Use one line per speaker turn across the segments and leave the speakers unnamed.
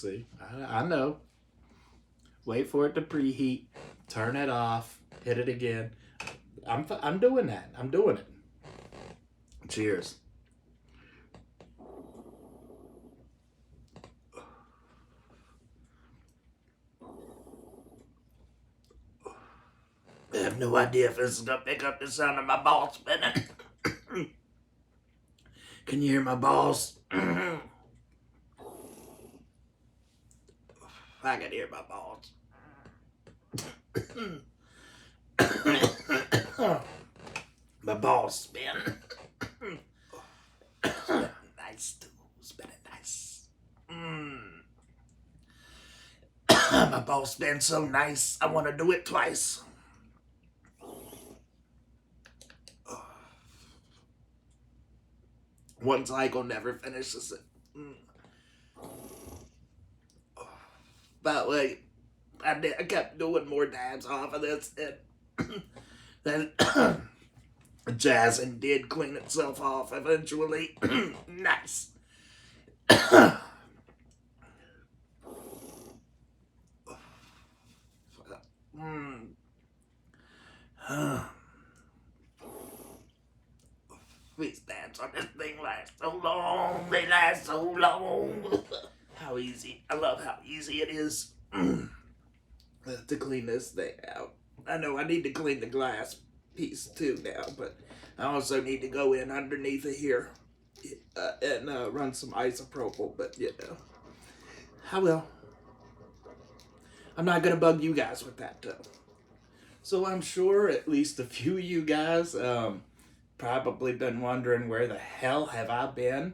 See, I know. Wait for it to preheat. Turn it off. Hit it again. I'm doing that. I'm doing it. Cheers. I have no idea if this is gonna pick up the sound of my balls spinning. Can you hear my balls? I can hear my balls. My balls spin. Nice too. Spinning nice. My balls spin so nice. I want to do it twice. One cycle never finishes it. But wait, I kept doing more dabs off of this, and then Jazzin did clean itself off eventually. Nice. These dabs on this thing last so long. They last so long. How easy. I love how easy it is to clean this thing out. I know I need to clean the glass piece too now, but I also need to go in underneath of here and run some isopropyl, but you know. I will. I'm not going to bug you guys with that though. So I'm sure at least a few of you guys probably been wondering where the hell have I been.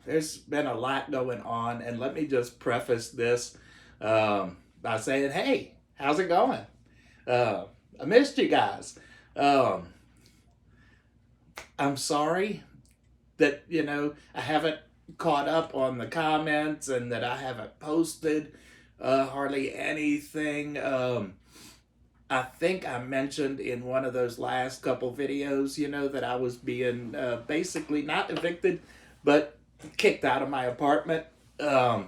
There's been a lot going on, and let me just preface this by saying, hey, how's it going? I missed you guys. I'm sorry that, you know, I haven't caught up on the comments and that I haven't posted hardly anything. I think I mentioned in one of those last couple videos, you know, that I was being basically not evicted, but kicked out of my apartment. So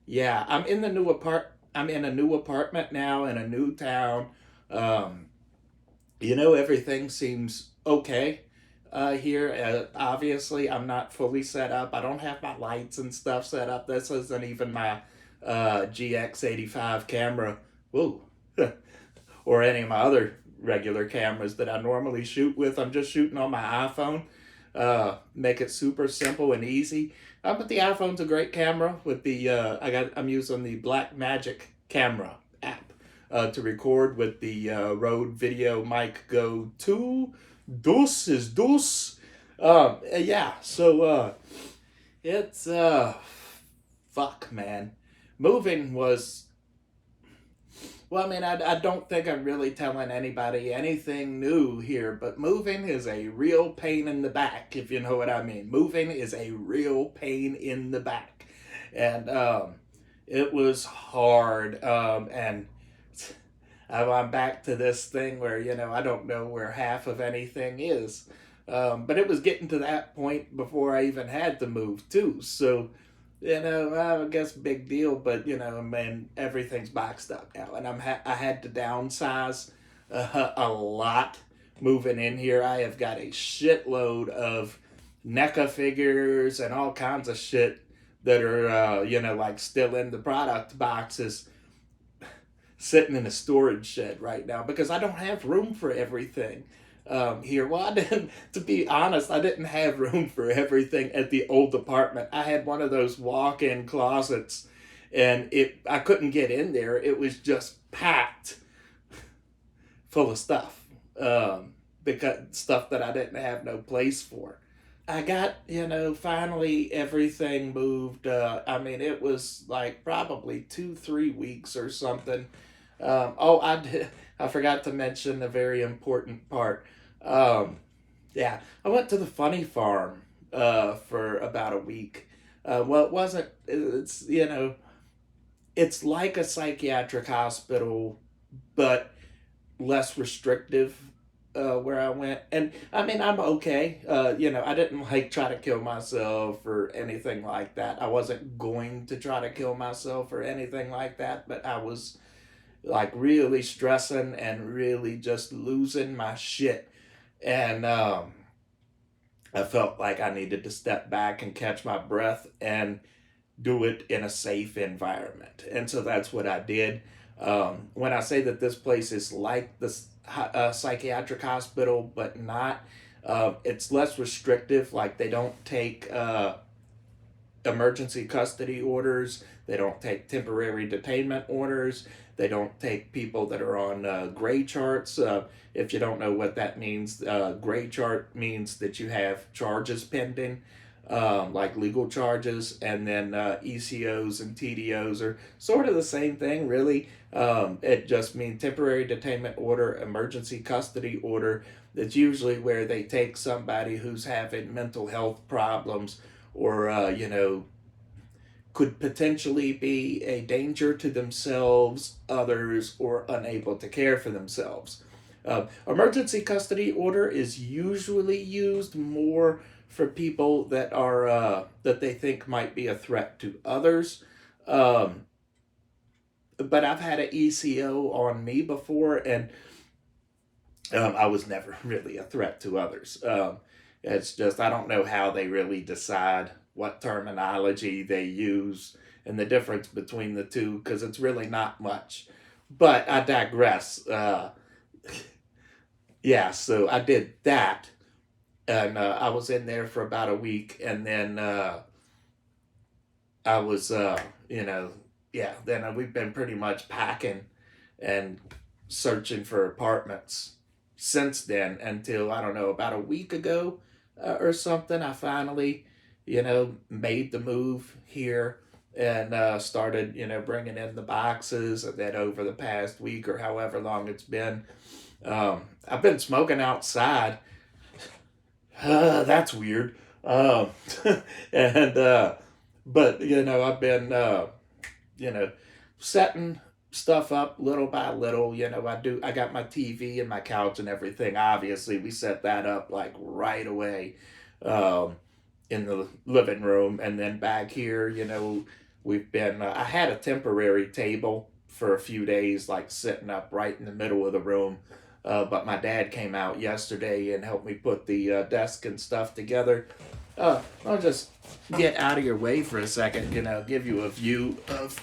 yeah, I'm in a new apartment now in a new town. You know, everything seems okay here. Obviously, I'm not fully set up. I don't have my lights and stuff set up. This isn't even my GX85 camera. Whoa. Or any of my other regular cameras that I normally shoot with. I'm just shooting on my iPhone. Make it super simple and easy. But the iPhone's a great camera with the I'm using the Blackmagic camera app to record with the Rode Video Mic Go 2. Dos is dos. Yeah, so it's fuck, man. Moving was, well, I mean, I don't think I'm really telling anybody anything new here, but moving is a real pain in the back, if you know what I mean. Moving is a real pain in the back. And it was hard. And I'm back to this thing where, you know, I don't know where half of anything is. But it was getting to that point before I even had to move, too. So, you know, I guess big deal, but you know, man, everything's boxed up now, and I had to downsize a lot moving in here. I have got a shitload of NECA figures and all kinds of shit that are you know, like still in the product boxes, sitting in a storage shed right now because I don't have room for everything. Here. Well, I didn't, to be honest, I didn't have room for everything at the old apartment. I had one of those walk-in closets, and I couldn't get in there. It was just packed full of stuff, because stuff that I didn't have no place for. I got, you know, finally everything moved. I mean, it was like probably 2-3 weeks or something. I forgot to mention a very important part. Yeah, I went to the funny farm for about a week. Well, it wasn't. It's, you know, it's like a psychiatric hospital, but less restrictive. where I went. And I mean, I'm okay. I didn't like try to kill myself or anything like that. I wasn't going to try to kill myself or anything like that, but I was like really stressing and really just losing my shit. And I felt like I needed to step back and catch my breath and do it in a safe environment. And so that's what I did. When I say that this place is like the psychiatric hospital, but not, it's less restrictive. Like they don't take emergency custody orders. They don't take temporary detainment orders. They don't take people that are on gray charts. If you don't know what that means, gray chart means that you have charges pending, like legal charges, and then ECOs and TDOs are sort of the same thing, really. It just means temporary detainment order, emergency custody order. That's usually where they take somebody who's having mental health problems or could potentially be a danger to themselves, others, or unable to care for themselves. Emergency custody order is usually used more for people that are that they think might be a threat to others. Um, but I've had an ECO on me before, and I was never really a threat to others. It's just I don't know how they really decide what terminology they use and the difference between the two because it's really not much. But I digress. Yeah, so I did that, and I was in there for about a week, and then I was, yeah. Then we've been pretty much packing and searching for apartments since then until I don't know about a week ago or something. I finally, made the move here and started, bringing in the boxes. And then over the past week or however long it's been, I've been smoking outside. That's weird. And but I've been you know setting stuff up little by little. I got my TV and my couch and everything. Obviously, we set that up like right away um, in the living room, and then back here, we've been. I had a temporary table for a few days, like sitting up right in the middle of the room. But my dad came out yesterday and helped me put the desk and stuff together. I'll just get out of your way for a second, give you a view of.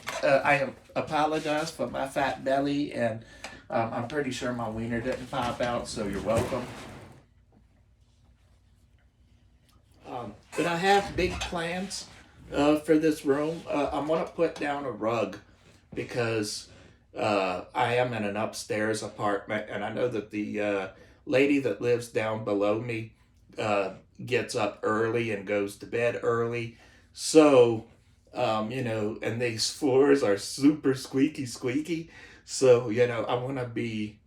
Apologize for my fat belly, and I'm pretty sure my wiener didn't pop out, so you're welcome. But I have big plans for this room. I'm going to put down a rug because I am in an upstairs apartment, and I know that the lady that lives down below me uh, gets up early and goes to bed early. So, and these floors are super squeaky, squeaky. So, I want to be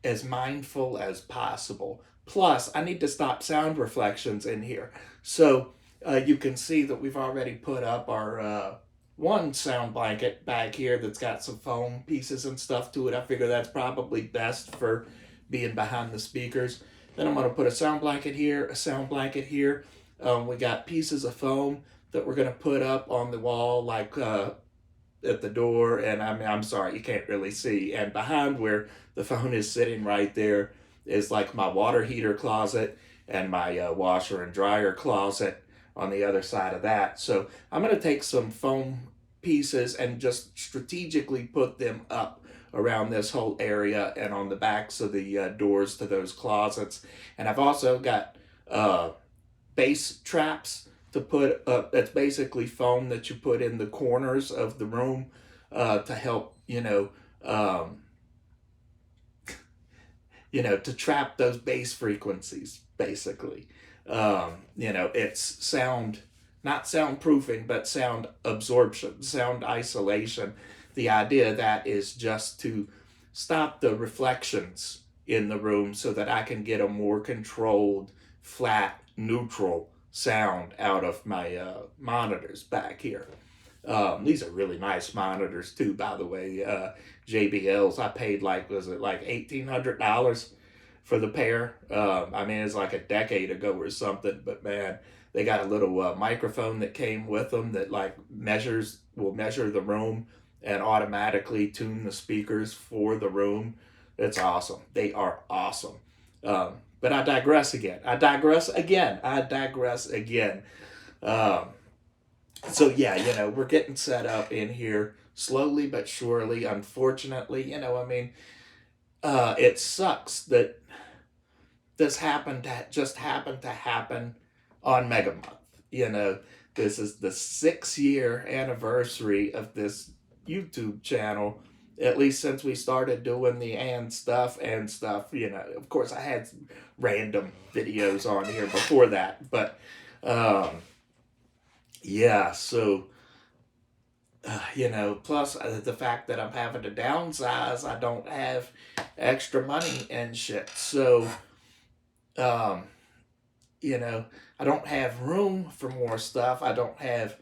as mindful as possible. Plus, I need to stop sound reflections in here. So, you can see that we've already put up our one sound blanket back here that's got some foam pieces and stuff to it. I figure that's probably best for being behind the speakers. Then I'm going to put a sound blanket here, a sound blanket here. We got pieces of foam that we're going to put up on the wall, like at the door. And I mean, I'm sorry, you can't really see. And behind where the phone is sitting right there is like my water heater closet and my washer and dryer closet on the other side of that. So I'm going to take some foam pieces and just strategically put them up around this whole area and on the backs of the doors to those closets. And I've also got base traps to put up. That's basically foam that you put in the corners of the room to help, um, to trap those bass frequencies, basically. It's sound, not soundproofing, but sound absorption, sound isolation. The idea of that is just to stop the reflections in the room so that I can get a more controlled, flat, neutral sound out of my monitors back here. These are really nice monitors too, by the way. JBLs. I paid was it like $1,800 for the pair. I mean, it's like a decade ago or something, but man, they got a little microphone that came with them that like will measure the room and automatically tune the speakers for the room. It's awesome. They are awesome. But I digress again. I digress again. Um, so yeah, we're getting set up in here slowly but surely. Unfortunately, I mean, it sucks that just happened to happen on Mega Month. You know, this is the 6 year anniversary of this YouTube channel, at least since we started doing the and stuff. Of course, I had some random videos on here before that, but um, yeah, so. Plus the fact that I'm having to downsize, I don't have extra money and shit. So, um, you know, I don't have room for more stuff. I don't have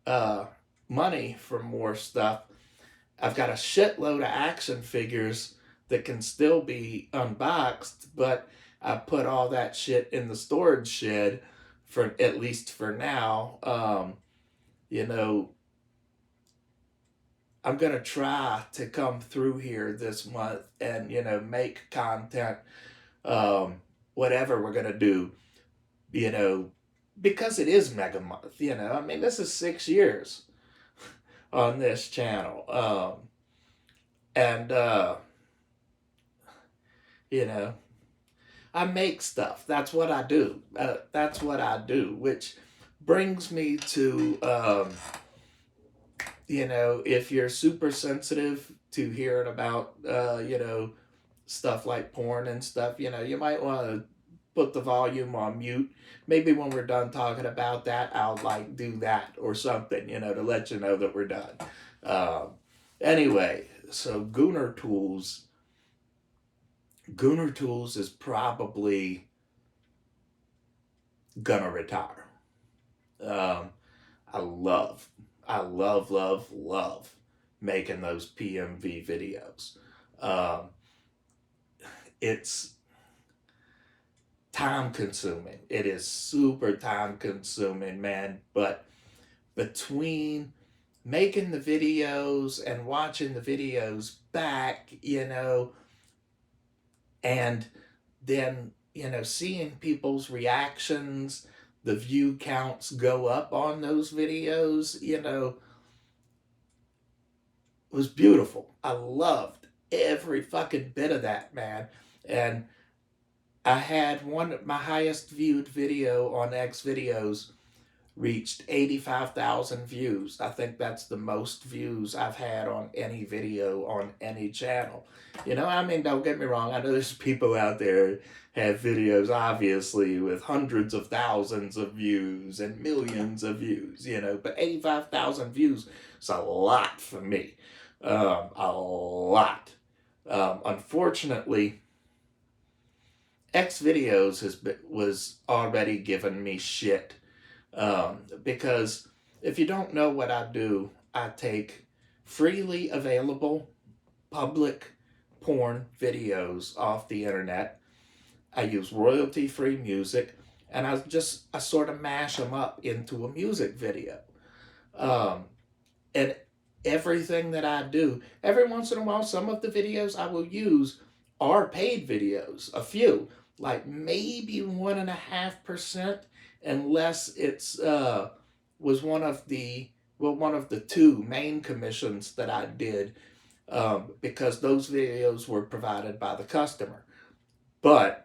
uh, money for more stuff. I've got a shitload of action figures that can still be unboxed, but I put all that shit in the storage shed for at least for now. You know, I'm gonna try to come through here this month and make content, um, whatever we're gonna do. You know, because it is Mega Month. I mean, this is 6 years on this channel, and you know, I make stuff. That's what I do. That's what I do, which brings me to if you're super sensitive to hearing about, stuff like porn and stuff, you might want to put the volume on mute. Maybe when we're done talking about that, I'll like do that or something, to let you know that we're done. Um, anyway, so Gooner Tools is probably gonna retire. Um, I love, love making those PMV videos. Um, it's time consuming. It is super time consuming, man. But between making the videos and watching the videos back, and then, seeing people's reactions, the view counts go up on those videos, was beautiful. I loved every fucking bit of that, man. And I had my highest viewed video on X videos reached 85,000 views. I think that's the most views I've had on any video on any channel. I mean, don't get me wrong. I know there's people out there have videos, obviously, with hundreds of thousands of views and millions of views, but 85,000 views is a lot for me. A lot. Unfortunately, X videos was already giving me shit. Because if you don't know what I do, I take freely available public porn videos off the internet. I use royalty-free music, and I sort of mash them up into a music video. Um, and everything that I do, every once in a while, some of the videos I will use are paid videos, a few, like maybe 1.5%, unless it's was one of the two main commissions that I did, because those videos were provided by the customer. But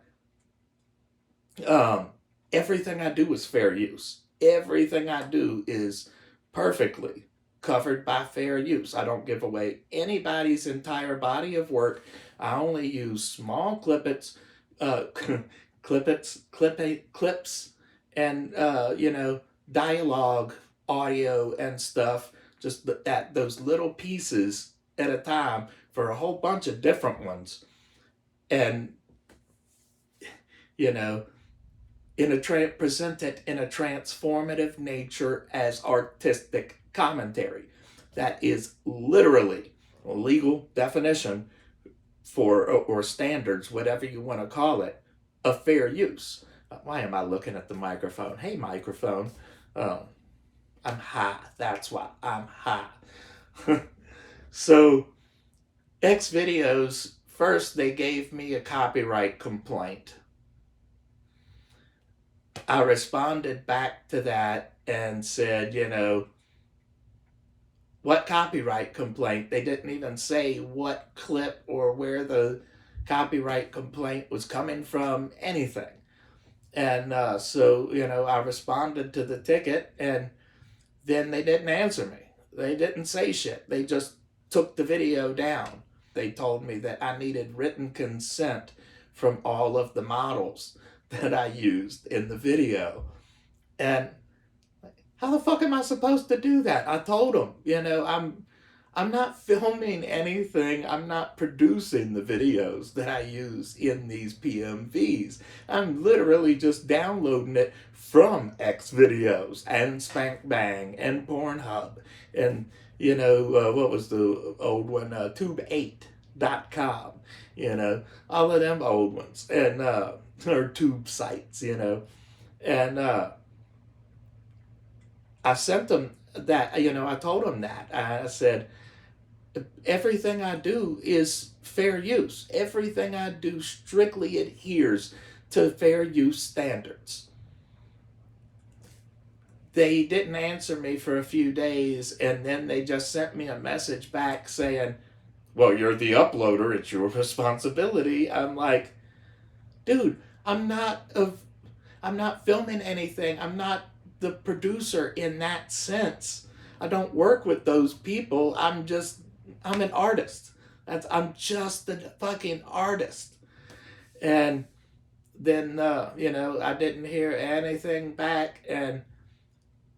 everything I do is fair use. Everything I do is perfectly covered by fair use. I don't give away anybody's entire body of work. I only use small clips, clips, and dialogue, audio, and stuff. Just at those little pieces at a time for a whole bunch of different ones, and present it in a transformative nature as artistic commentary. That is literally a legal definition or standards, whatever you want to call it, of fair use. Why am I looking at the microphone? Hey, microphone. Um, I'm high. That's why I'm high. So, X videos, first they gave me a copyright complaint. I responded back to that and said, what copyright complaint? They didn't even say what clip or where the copyright complaint was coming from, anything. And so, I responded to the ticket, and then they didn't answer me. They didn't say shit. They just took the video down. They told me that I needed written consent from all of the models that I used in the video. And how the fuck am I supposed to do that? I told them, I'm not filming anything. I'm not producing the videos that I use in these PMVs. I'm literally just downloading it from X videos and Spank Bang and Pornhub and, what was the old one? Tube8.com, all of them old ones, and, or tube sites, and, I sent them that, I told them that. I said, everything I do is fair use. Everything I do strictly adheres to fair use standards. They didn't answer me for a few days, and then they just sent me a message back saying, well, you're the uploader, it's your responsibility. I'm like, dude, I'm not filming anything. I'm not the producer in that sense. I don't work with those people. I'm an artist. I'm just a fucking artist. And then I didn't hear anything back, and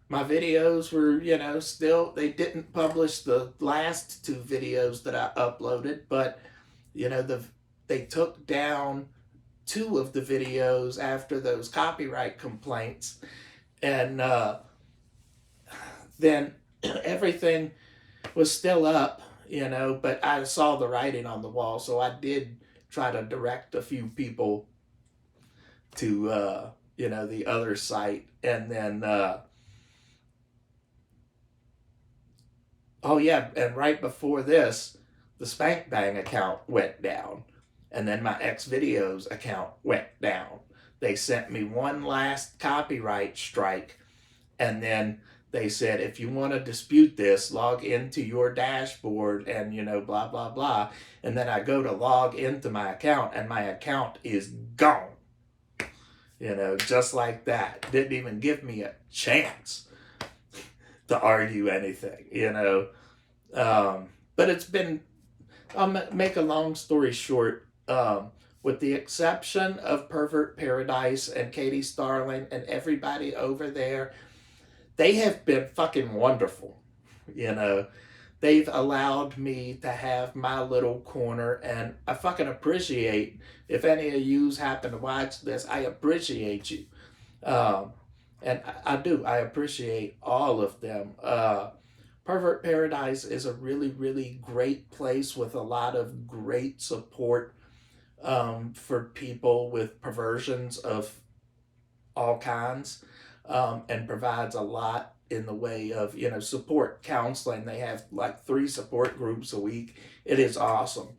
my videos were, still, they didn't publish the last two videos that I uploaded, but they took down two of the videos after those copyright complaints, and then everything was still up, but I saw the writing on the wall, so I did try to direct a few people to the other site. And then oh yeah, and right before this, the Spank Bang account went down, and then my X Videos account went down. They sent me one last copyright strike, and then they said, if you want to dispute this, log into your dashboard and, blah, blah, blah. And then I go to log into my account, and my account is gone. Just like that. Didn't even give me a chance to argue anything, But it's been, I'll make a long story short, with the exception of Pervert Paradise and Katie Starling and everybody over there, they have been fucking wonderful. They've allowed me to have my little corner, and I fucking appreciate, if any of yous happen to watch this, I appreciate you. And I do. I appreciate all of them. Pervert Paradise is a really, really great place with a lot of great support for people with perversions of all kinds, and provides a lot in the way of support, counseling. They have like 3 support groups a week. It is awesome.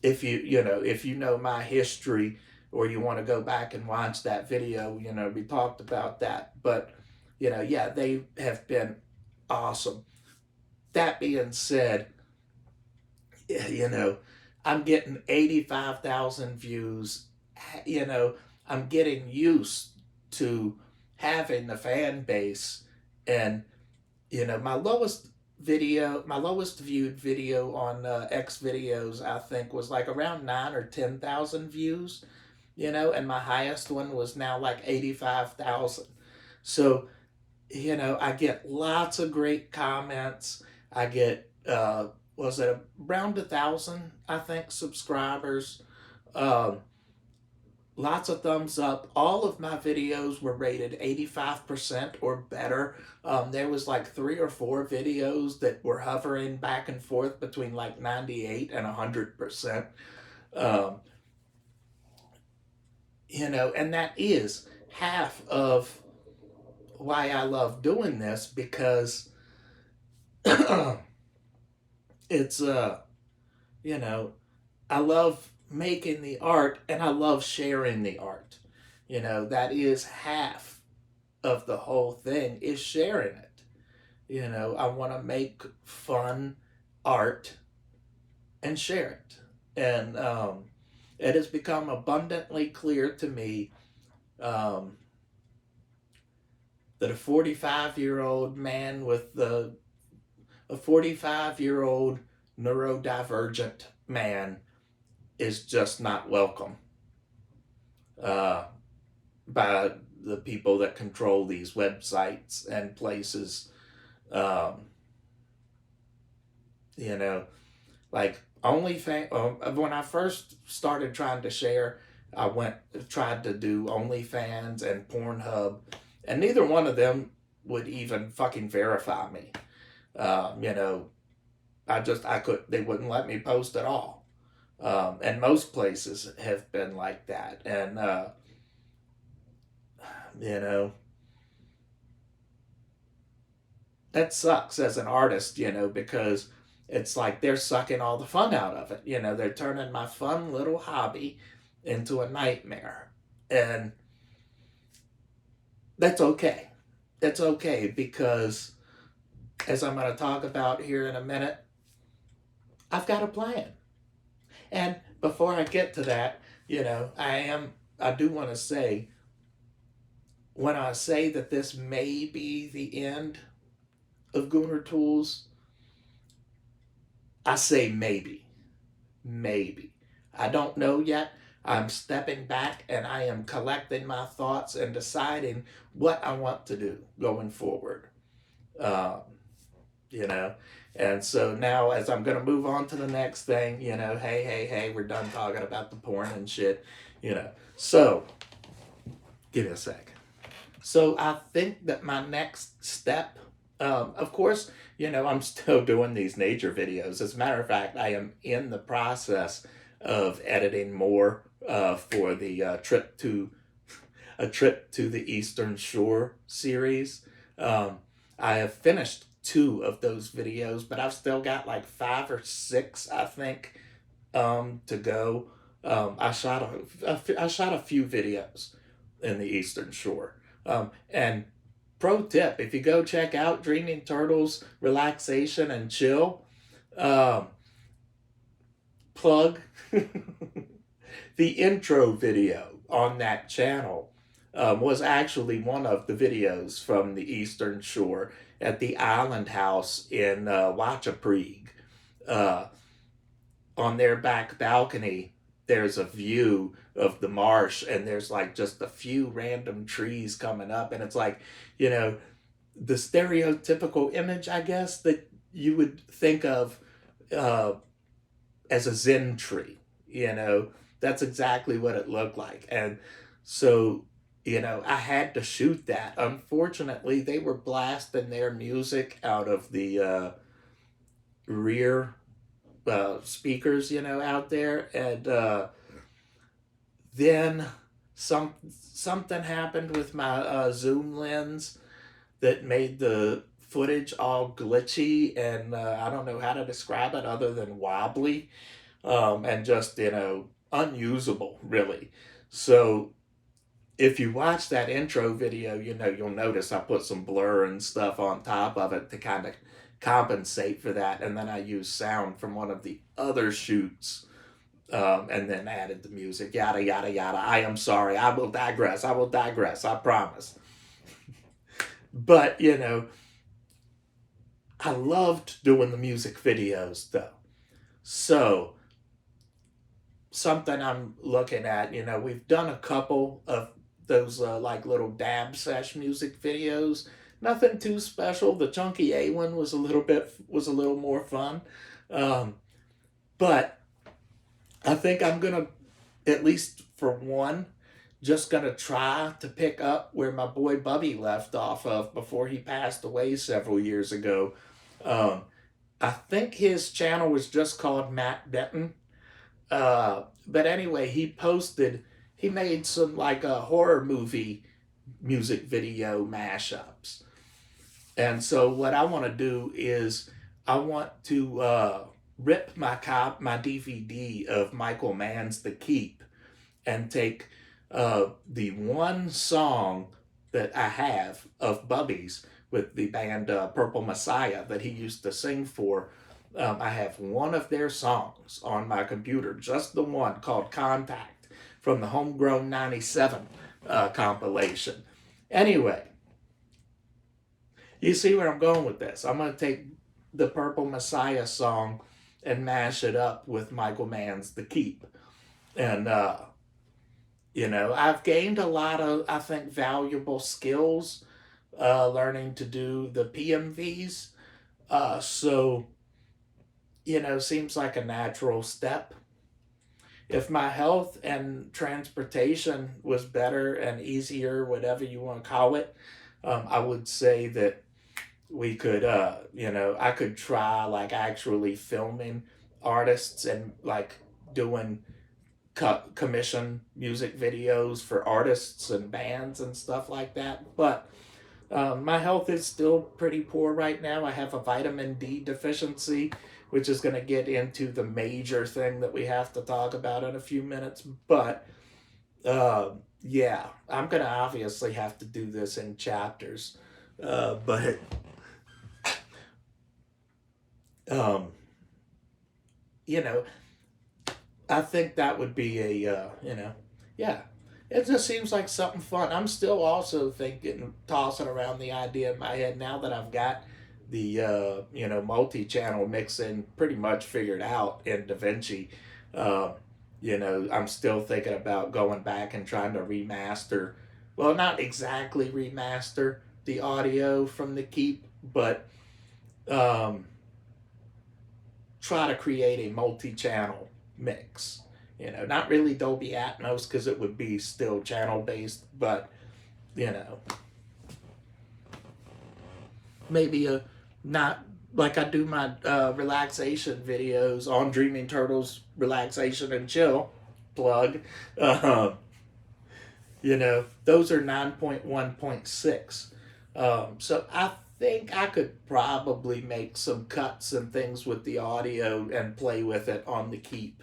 If you know my history, or you want to go back and watch that video, we talked about that. But yeah, they have been awesome. That being said, I'm getting 85,000 views. I'm getting used to having the fan base, and my lowest viewed video on X Videos, I think, was like around 9 or 10,000 views, and my highest one was now like 85,000. So I get lots of great comments. I get was it around 1,000, I think, subscribers. lots of thumbs up. All of my videos were rated 85% or better. There was like 3 or 4 videos that were hovering back and forth between like 98 and 100%. Um, and that is half of why I love doing this, because it's you know, I love making the art and I love sharing the art. That is half of the whole thing, is sharing it. I want to make fun art and share it. And it has become abundantly clear to me um, that a 45-year-old man with a 45-year-old neurodivergent man is just not welcome uh, by the people that control these websites and places. Um, you know, like OnlyFans. When I first started trying to share, tried to do OnlyFans and Pornhub, and neither one of them would even fucking verify me. You know, I could, they wouldn't let me post at all. And most places have been like that. And, you know, that sucks as an artist, because it's like they're sucking all the fun out of it. They're turning my fun little hobby into a nightmare. And that's okay. That's okay, because as I'm going to talk about here in a minute, I've got a plan. And before I get to that, I do want to say, when I say that this may be the end of Gooner Tools, I say maybe. Maybe. I don't know yet. I'm stepping back and I am collecting my thoughts and deciding what I want to do going forward. Um, you know, and so now, as I'm going to move on to the next thing, hey, we're done talking about the porn and shit, So, give me a sec. So, I think that my next step, of course, I'm still doing these nature videos. As a matter of fact, I am in the process of editing more for the a trip to the Eastern Shore series. I have finished 2 of those videos, but I've still got like 5 or 6, I think, to go. I shot a few videos in the Eastern Shore, and pro tip: if you go check out Dreaming Turtles Relaxation and Chill, um, plug the intro video on that channel was actually one of the videos from the Eastern Shore at the Island House in Wachapreague. Uh, on their back balcony, there's a view of the marsh, and there's like just a few random trees coming up, and it's like, the stereotypical image, I guess, that you would think of uh, as a Zen tree. That's exactly what it looked like. And so, I had to shoot that. Unfortunately, they were blasting their music out of the rear speakers, out there. And then something happened with my zoom lens that made the footage all glitchy, and I don't know how to describe it other than wobbly, and just, unusable, really. So if you watch that intro video, you'll notice I put some blur and stuff on top of it to kind of compensate for that. And then I used sound from one of the other shoots, and then added the music, yada, yada, yada. I am sorry. I will digress. I promise. But, I loved doing the music videos, though. So, something I'm looking at, we've done a couple of those like little dab sesh music videos. Nothing too special. The Chunky A one was a little more fun. But I think I'm gonna, at least for one, just gonna try to pick up where my boy Bubby left off of before he passed away several years ago. Um, I think his channel was just called Matt Denton. But anyway, he made some like a horror movie music video mashups. And so what I want to do is I want to rip my DVD of Michael Mann's The Keep and take the one song that I have of Bubby's with the band Purple Messiah that he used to sing for. I have one of their songs on my computer, just the one called Contact from the Homegrown 97 compilation. Anyway, you see where I'm going with this. I'm going to take the Purple Messiah song and mash it up with Michael Mann's The Keep. And, I've gained a lot of, I think, valuable skills learning to do the PMVs. So, seems like a natural step. If my health and transportation was better and easier, whatever you want to call it, I would say that we could, I could try like actually filming artists and like doing commission music videos for artists and bands and stuff like that. But my health is still pretty poor right now. I have a vitamin D deficiency, which is going to get into the major thing that we have to talk about in a few minutes. But yeah, I'm going to obviously have to do this in chapters. But um, you know, I think that would be yeah. It just seems like something fun. I'm still also thinking, tossing around the idea in my head now that I've got the multi-channel mixing pretty much figured out in DaVinci. Uh, I'm still thinking about going back and trying to remaster. Well, not exactly remaster the audio from the Keep, but um, try to create a multi-channel mix. Not really Dolby Atmos because it would be still channel based, but you know, maybe a not like I do my relaxation videos on Dreaming Turtles Relaxation and Chill plug. Uh, those are 9.1.6. So I think I could probably make some cuts and things with the audio and play with it on the Keep,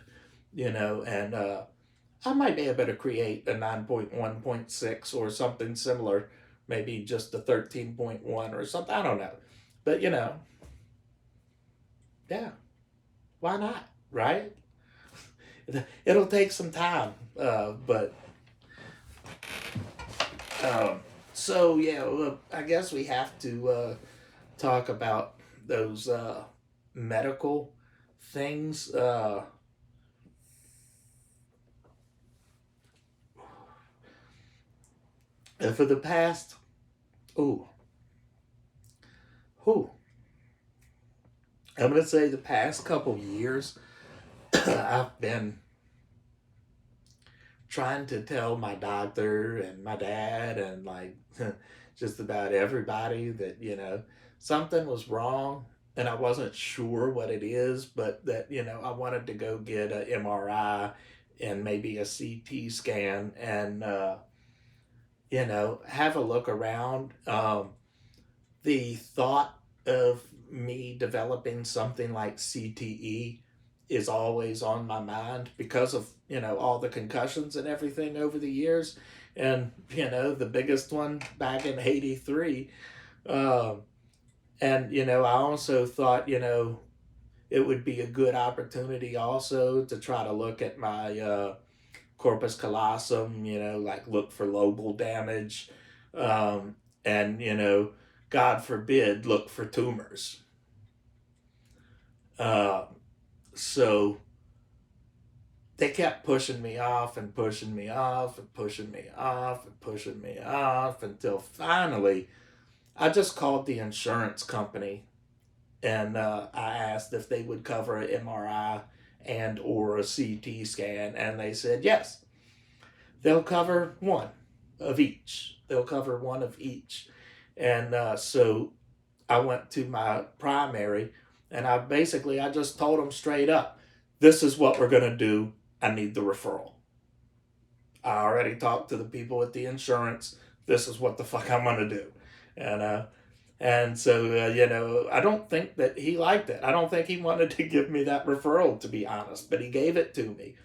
and I might be able to create a 9.1.6 or something similar, maybe just a 13.1 or something. I don't know. But, yeah, why not? Right? It'll take some time. But so, yeah, well, I guess we have to talk about those medical things. For the past, ooh, who? I'm going to say the past couple years, I've been trying to tell my doctor and my dad and like just about everybody that, something was wrong and I wasn't sure what it is, but that, I wanted to go get an MRI and maybe a CT scan and, have a look around. The thought of me developing something like CTE is always on my mind because of all the concussions and everything over the years, and the biggest one back in '83, and I also thought it would be a good opportunity also to try to look at my corpus callosum, like look for lobal damage, and God forbid, look for tumors. Uh, so they kept pushing me off and pushing me off and pushing me off and pushing me off until finally I just called the insurance company and I asked if they would cover an MRI and or a CT scan, and they said yes. they'll cover one of each. They'll cover one of each. And so I went to my primary, and I just told them straight up, this is what we're going to do. I need the referral. I already talked to the people with the insurance. This is what the fuck I'm going to do. And I don't think that he liked it. I don't think he wanted to give me that referral, to be honest, but he gave it to me.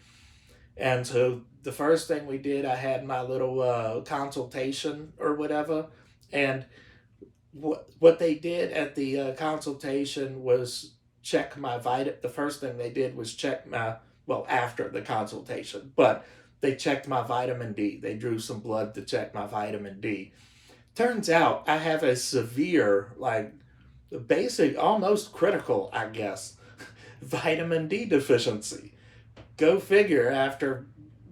And so the first thing we did, I had my little consultation or whatever. And what they did at the consultation was check my vitamin. The first thing they did was check my, well, after the consultation, but they checked my vitamin D. They drew some blood to check my vitamin D. Turns out I have a severe, like, basic, almost critical, I guess, vitamin D deficiency. Go figure, after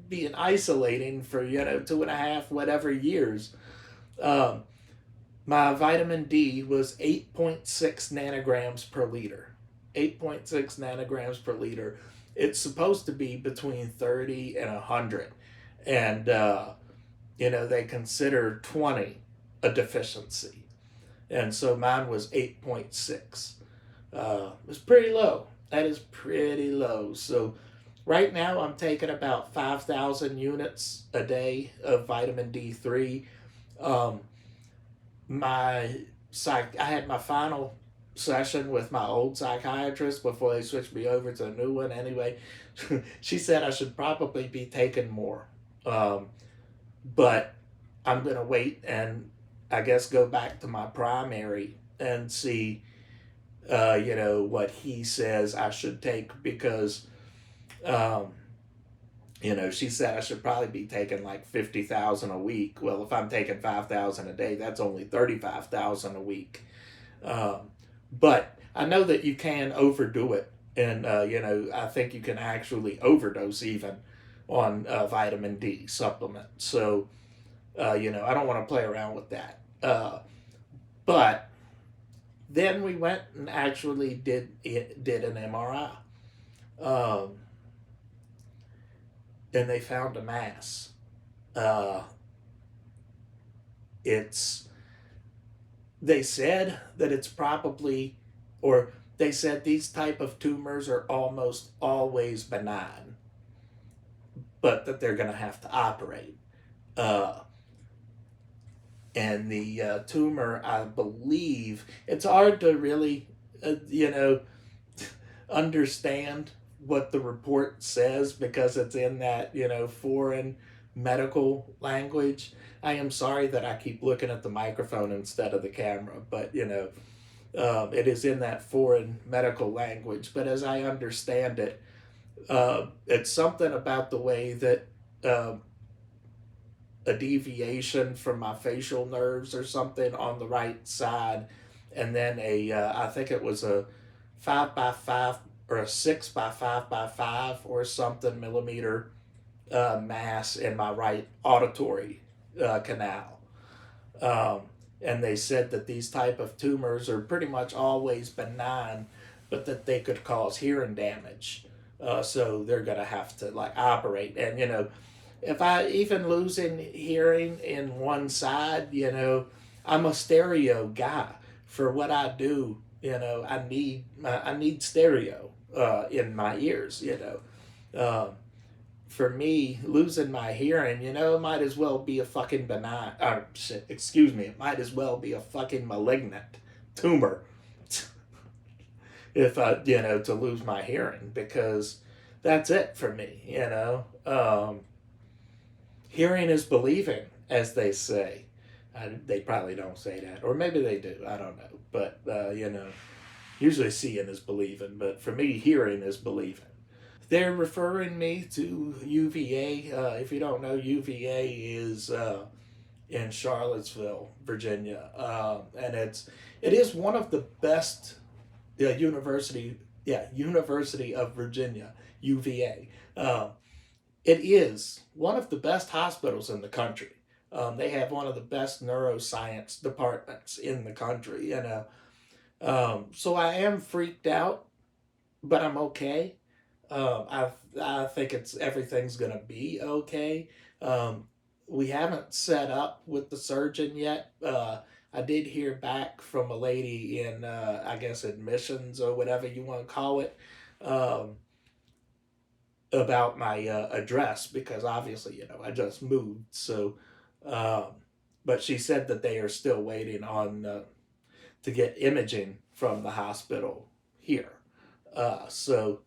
being isolating for, 2.5, whatever years. Um, my vitamin D was 8.6 nanograms per liter. 8.6 nanograms per liter. It's supposed to be between 30 and 100. And, they consider 20 a deficiency. And so mine was 8.6. It was pretty low. That is pretty low. So right now I'm taking about 5,000 units a day of vitamin D3. Um, I had my final session with my old psychiatrist before they switched me over to a new one. Anyway, she said I should probably be taking more, um, but I'm gonna wait and I guess go back to my primary and see, what he says I should take, because um, she said I should probably be taking like 50,000 a week. Well, if I'm taking 5,000 a day, that's only 35,000 a week. Um, but I know that you can overdo it, and I think you can actually overdose even on vitamin D supplement. So I don't want to play around with that. But then we went and actually did an MRI. Um, and they found a mass. Uh, it's they said that it's probably, or they said these type of tumors are almost always benign, but that they're going to have to operate. Uh, and the tumor, I believe, it's hard to really, understand what the report says because it's in that, foreign medical language. I am sorry that I keep looking at the microphone instead of the camera, but it is in that foreign medical language. But as I understand it, it's something about the way that uh, a deviation from my facial nerves or something on the right side, and then I think it was a 5 by 5 or a 6 by 5 by 5 or something millimeter mass in my right auditory canal. Um, and they said that these type of tumors are pretty much always benign, but that they could cause hearing damage. So they're gonna have to like operate. And if I even losing hearing in one side, I'm a stereo guy for what I do. I need stereo in my ears. Um, for me, losing my hearing, it might as well be a fucking benign. Shit, excuse me. It might as well be a fucking malignant tumor if I, to lose my hearing, because that's it for me. Hearing is believing, as they say. They probably don't say that, or maybe they do. I don't know, but usually seeing is believing, but for me, hearing is believing. They're referring me to UVA. If you don't know, UVA is in Charlottesville, Virginia, and it is one of the best university. Yeah, University of Virginia, UVA. It is one of the best hospitals in the country. They have one of the best neuroscience departments in the country, so I am freaked out, but I'm okay. I think everything's gonna be okay. We haven't set up with the surgeon yet. I did hear back from a lady in, I guess, admissions or whatever you want to call it, um, about my address because obviously, I just moved. So, um, but she said that they are still waiting on to get imaging from the hospital here. So,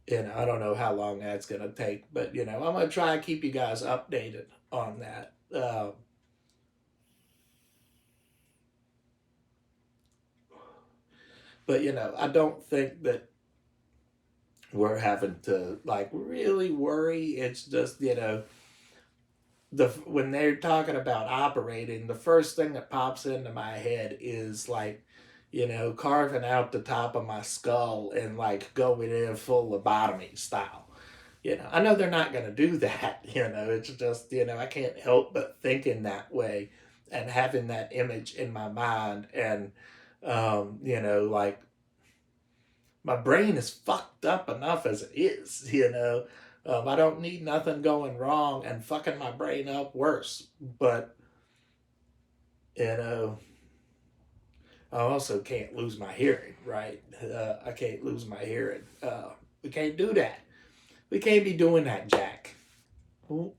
I don't know how long that's going to take, but, I'm going to try and keep you guys updated on that. But, I don't think that we're having to like really worry. It's just, when they're talking about operating, the first thing that pops into my head is like, carving out the top of my skull and like going in full lobotomy style. I know they're not going to do that. It's just, I can't help but thinking that way and having that image in my mind. And, like my brain is fucked up enough as it is. I don't need nothing going wrong and fucking my brain up worse. But, you know, I also can't lose my hearing, right? I can't lose my hearing. We can't do that. We can't be doing that, Jack.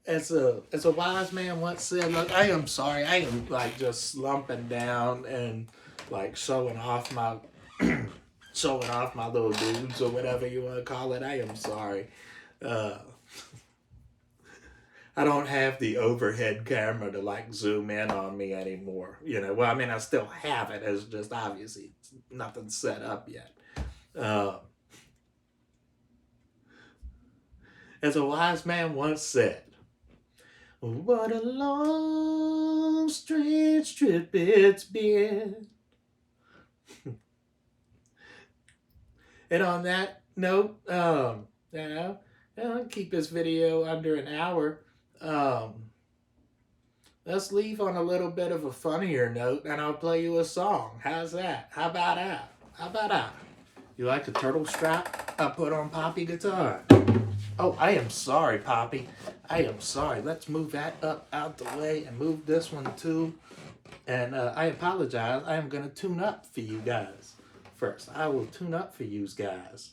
As a wise man once said, look, I am sorry. I am like just slumping down and like showing off my little dudes or whatever you want to call it. I am sorry. Uh, I don't have the overhead camera to like zoom in on me anymore. Well, I mean, I still have it. It's just obviously nothing set up yet. Uh, as a wise man once said, what a long, strange trip it's been. And on that note, I'll keep this video under an hour. Let's leave on a little bit of a funnier note, and I'll play you a song. How's that? How about that? You like the turtle strap I put on Poppy guitar? Oh, I am sorry, Poppy. I am sorry. Let's move that up out the way and move this one too. And I apologize. I am going to tune up for you guys first. I will tune up for you guys.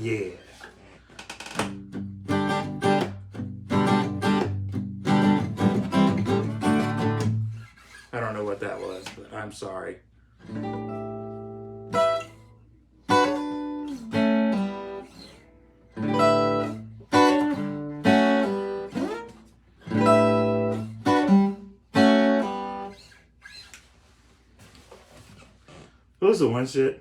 Yeah. I don't know what that was, but I'm sorry. What was the one shit?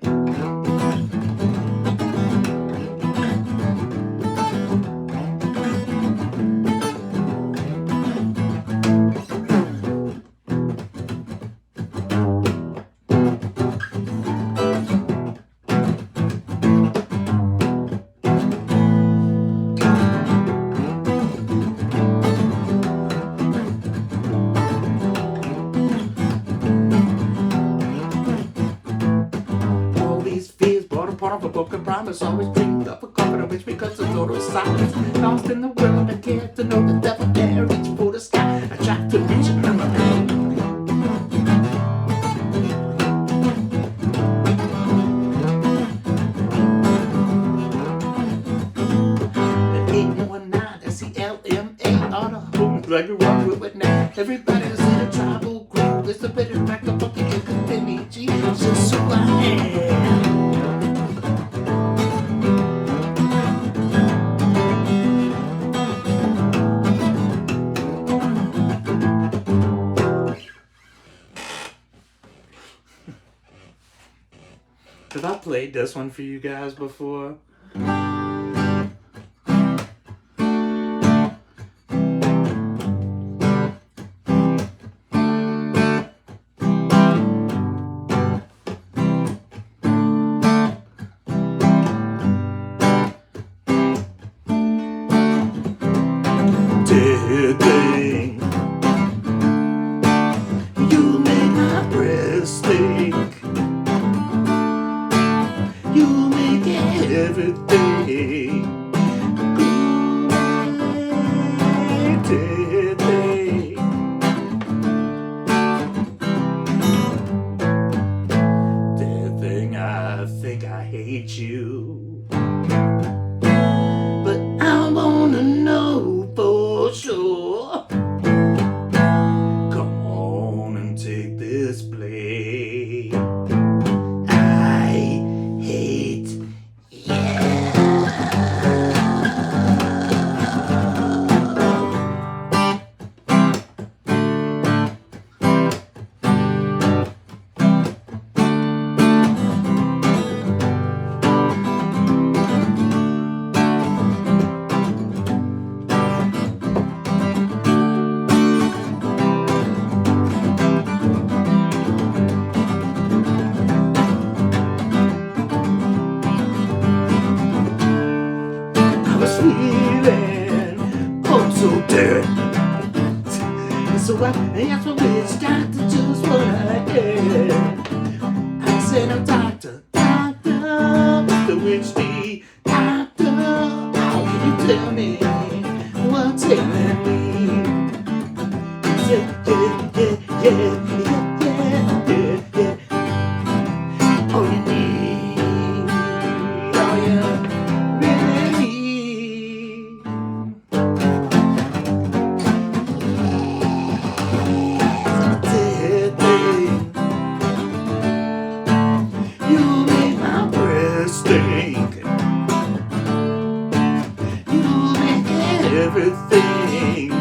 Of a broken promise, always dreamed of a confident wish because of total silence. Lost in the world, I care to know the devil there, reach for the sky. I try to reach it, never the 819 SCLMA on a home like a rock with it now. Everybody's in a tribal group. It's a better track of what they can continue. Jesus, who I am. Have I played this one for you guys before? everything. Dead thing, I think I hate you, but I wanna know for sure. Come on and take this blade. I hate you. Feeling oh so dead. So I asked my witch doctor just what I did. I said, I'm doctor, what's the witch be? Doctor, how can you tell me what's ailing me? He said, yeah. All you need, all you really need. You make my breath stink. You make everything great.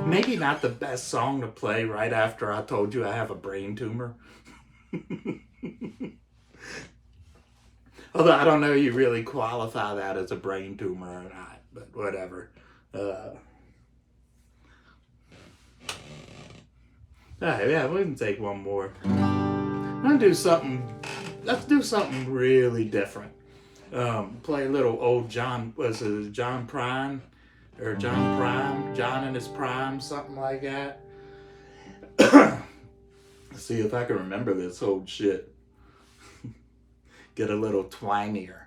Maybe not the best song to play right after I told you I have a brain tumor. Although I don't know you really qualify that as a brain tumor or not, but whatever. Yeah, we can take one more. I'm gonna do something. Let's do something really different. Play a little old John. Was it John Prime? Or John Prime, John in his prime, something like that. See if I can remember this old shit. Get a little twangier.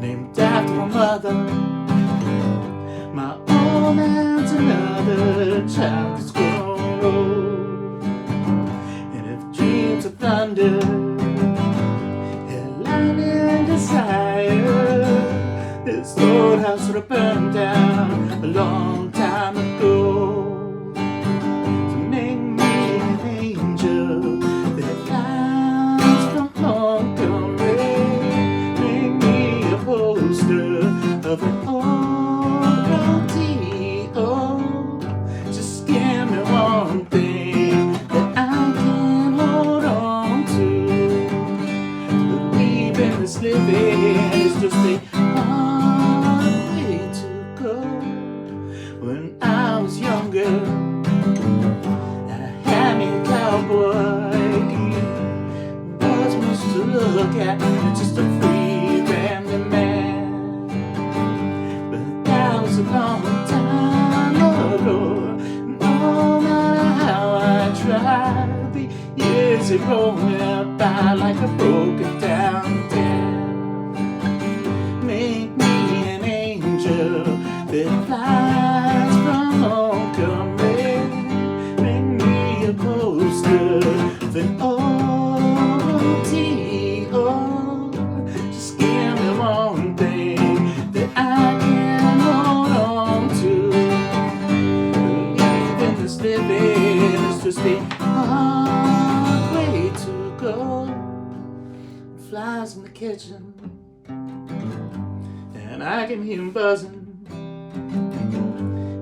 Named after my mother. My old man's another child that's grown old. And if dreams of thunder and lightning desire, this old house would have burned down a long time ago. So make me an angel that flies from Montgomery. Of an old LTO. Just give me one thing that I can hold on to. Believe in this living is just a hard way to go. When I was younger, I had me a cowboy. He was much to look at, just a free family man. A long time ago, no matter how I try, the years are rolling by like a broken down dam. Make me an angel that flies from Montgomery. Make me a poster of an old T.O. Just give me one thing that I can hold on to. Believe in this living. just a hard way to go. Flies in the kitchen, and I can hear him buzzing.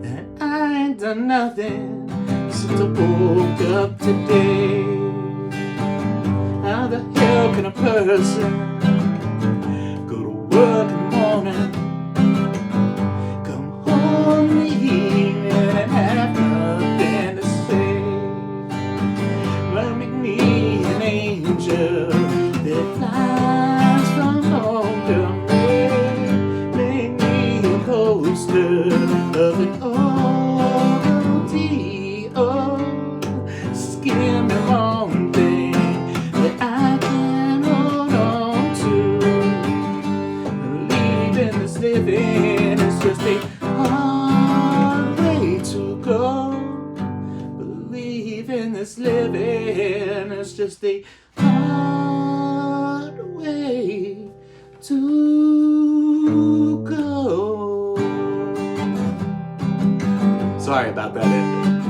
And I ain't done nothing since I woke up today. How the hell can a person go to work in the morning, come home in the evening, and have nothing to say? Well, make me an angel that flies from Montgomery. Make me a poster of an old skin me one thing that I can hold on to. Leaving this living is just a hard way to go. Believing this living is just a hard way to go. Sorry about that ending.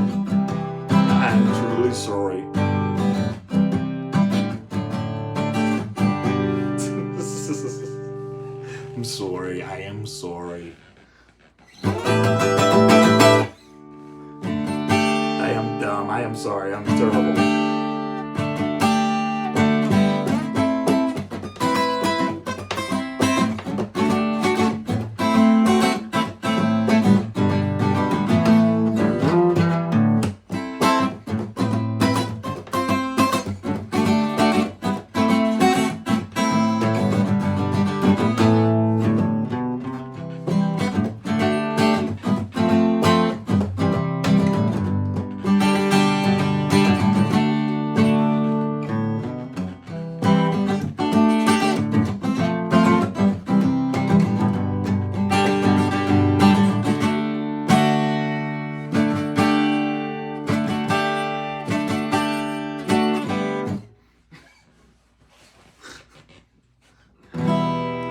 I'm truly sorry. I'm sorry. I am sorry. I am dumb. I am sorry. I'm terrible.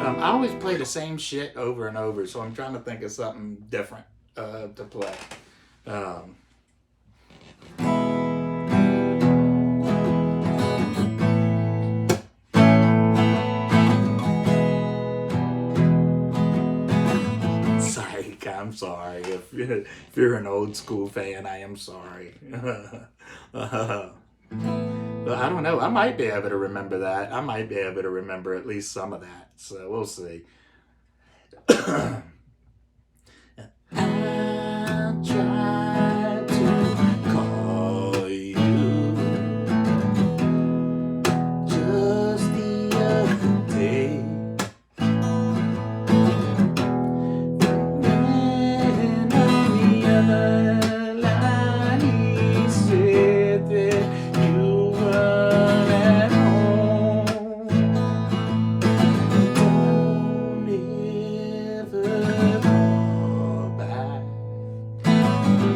I always play the same shit over and over, so I'm trying to think of something different to play. Psych, I'm sorry. If you're an old school fan, I am sorry. But I don't know. I might be able to remember that. I might be able to remember at least some of that. So we'll see. I'll try to call you just the other day. When on the other line he said that you weren't at home. Don't ever call back.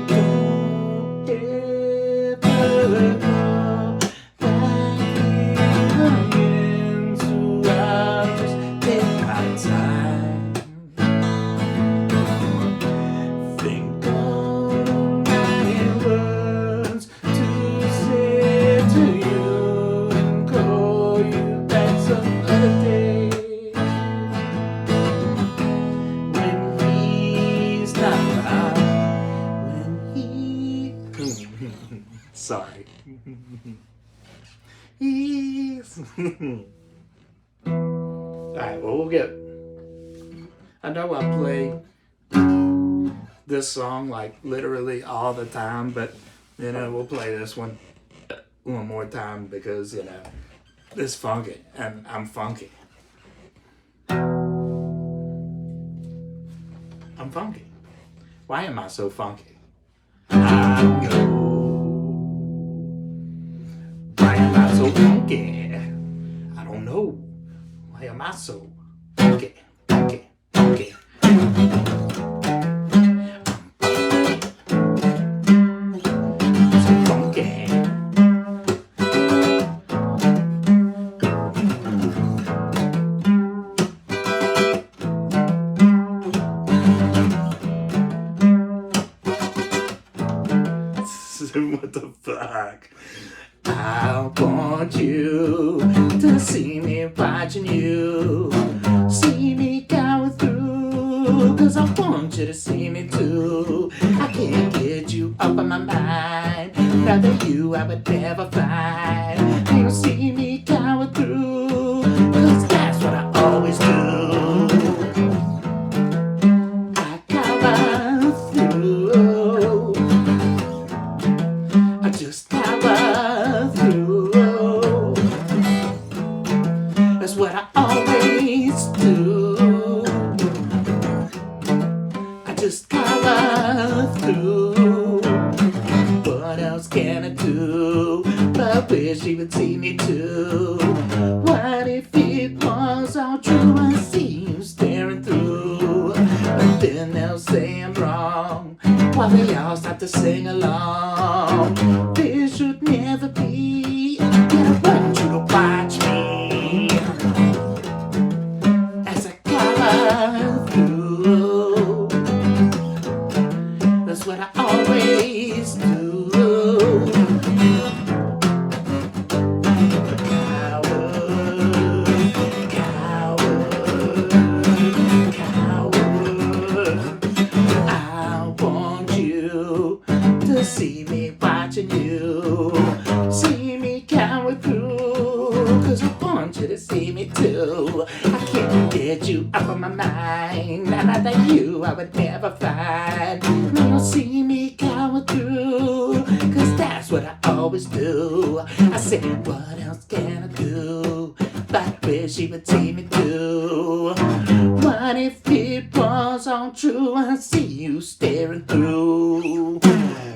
Don't ever call back again. So I'll just take my time. Think all the right words to say to you and call you back some other day. When he's not around, when he sorry. He's alright, well we'll get I know I play this song like literally all the time, but we'll play this one more time because it's funky and I'm funky. I'm funky. Why am I so funky? I don't know. Why am I so funky? I don't know. Why am I so funky? Funky, funky. So funky. What the fuck? I want you to see me watching you. See me going through. Cause I want you to see me too. I can't get you up on my mind. Without you I would never find. You see me going through. Cause that's what I always do. I power through. I just power through. That's what I always do. I just power through. What else can I do? But wish she would see me too. What if it was all true? I see you staring through. But then they'll say I'm wrong while they all start to sing along. This should never be. And I want you to watch me as I cover through. That's what I always do. See me watching you. See me going through. Cause I want you to see me too. I can't get you up on my mind. And without you I would never find. You'll see me going through. Cause that's what I always do. I said, what else can I do? But wish she would see me too. What if it was all true? I see you staring through.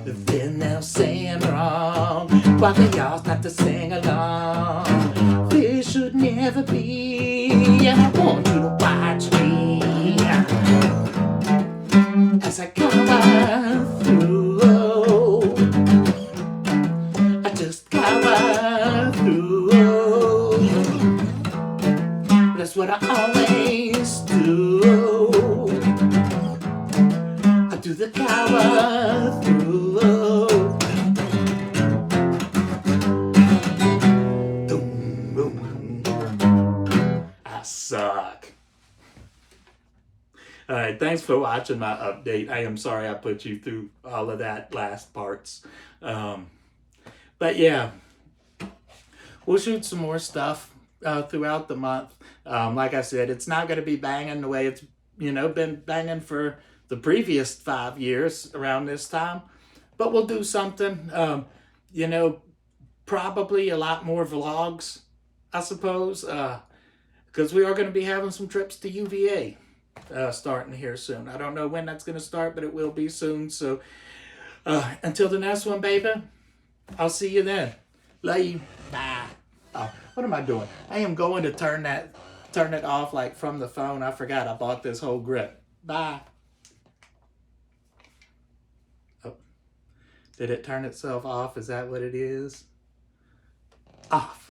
Then they'll say I'm wrong while they all start to sing along. This should never be. And I want you to watch me as I cover through. I just cover through. That's what I always do. I do the cover through. I suck. Alright, thanks for watching my update. I am sorry I put you through all of that last parts. But yeah, we'll shoot some more stuff throughout the month. Like I said, it's not going to be banging the way it's been banging for the previous 5 years around this time. But we'll do something, probably a lot more vlogs, I suppose, because we are going to be having some trips to UVA starting here soon. I don't know when that's going to start, but it will be soon. So until the next one, baby, I'll see you then. Love you. Bye. Oh, what am I doing? I am going to turn it off like from the phone. I forgot I bought this whole grip. Bye. Did it turn itself off? Is that what it is? Off.